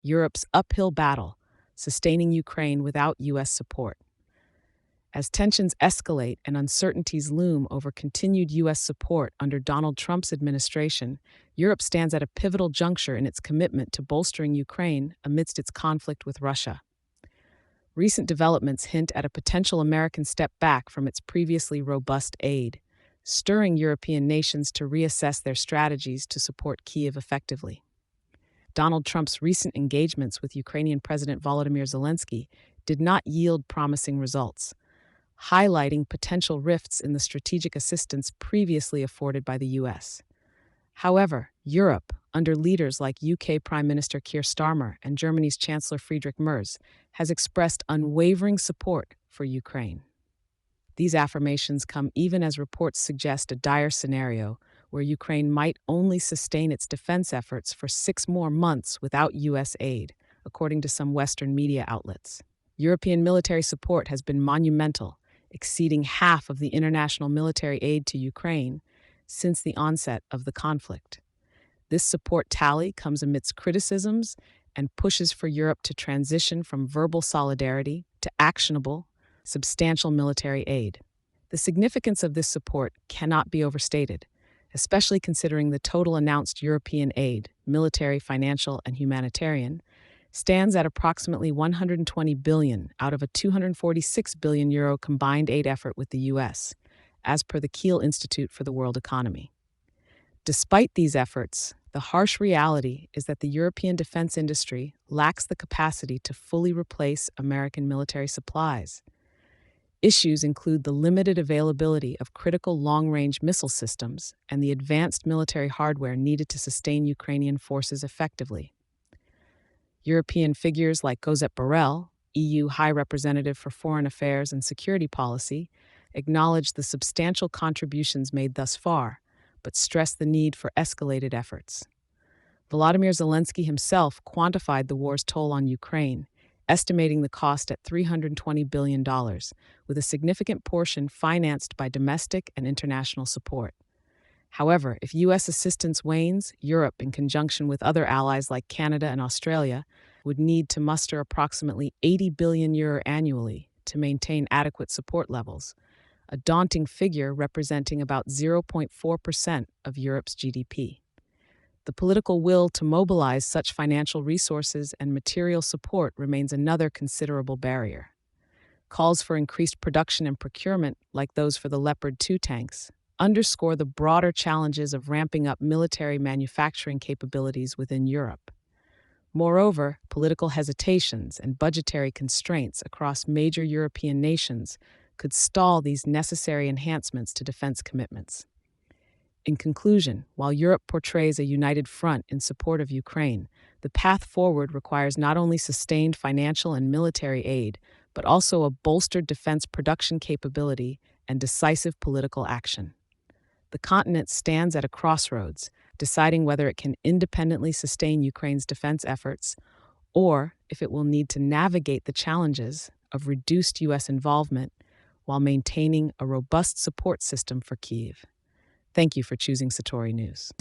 Europe's uphill battle, sustaining Ukraine without U.S. support. As tensions escalate and uncertainties loom over continued U.S. support under Donald Trump's administration, Europe stands at a pivotal juncture in its commitment to bolstering Ukraine amidst its conflict with Russia. Recent developments hint at a potential American step back from its previously robust aid, stirring European nations to reassess their strategies to support Kyiv effectively. Donald Trump's recent engagements with Ukrainian President Volodymyr Zelensky did not yield promising results, highlighting potential rifts in the strategic assistance previously afforded by the U.S. However, Europe, under leaders like UK Prime Minister Keir Starmer and Germany's Chancellor Friedrich Merz, has expressed unwavering support for Ukraine. These affirmations come even as reports suggest a dire scenario where Ukraine might only sustain its defense efforts for 6 more months without U.S. aid, according to some Western media outlets. European military support has been monumental, exceeding half of the international military aid to Ukraine since the onset of the conflict. This support tally comes amidst criticisms and pushes for Europe to transition from verbal solidarity to actionable, substantial military aid. The significance of this support cannot be overstated, especially considering the total announced European aid, military, financial, and humanitarian, stands at approximately 120 billion out of a 246 billion euro combined aid effort with the US, as per the Kiel Institute for the World Economy. Despite these efforts, the harsh reality is that the European defense industry lacks the capacity to fully replace American military supplies. Issues include the limited availability of critical long-range missile systems and the advanced military hardware needed to sustain Ukrainian forces effectively. European figures like Josep Borrell, EU High Representative for Foreign Affairs and Security Policy, acknowledge the substantial contributions made thus far, but stress the need for escalated efforts. Volodymyr Zelensky himself quantified the war's toll on Ukraine, estimating the cost at $320 billion, with a significant portion financed by domestic and international support. However, if U.S. assistance wanes, Europe, in conjunction with other allies like Canada and Australia, would need to muster approximately €80 billion annually to maintain adequate support levels, a daunting figure representing about 0.4% of Europe's GDP. The political will to mobilize such financial resources and material support remains another considerable barrier. Calls for increased production and procurement, like those for the Leopard 2 tanks, underscore the broader challenges of ramping up military manufacturing capabilities within Europe. Moreover, political hesitations and budgetary constraints across major European nations could stall these necessary enhancements to defense commitments. In conclusion, while Europe portrays a united front in support of Ukraine, the path forward requires not only sustained financial and military aid, but also a bolstered defense production capability and decisive political action. The continent stands at a crossroads, deciding whether it can independently sustain Ukraine's defense efforts, or if it will need to navigate the challenges of reduced U.S. involvement while maintaining a robust support system for Kyiv. Thank you for choosing Satori News.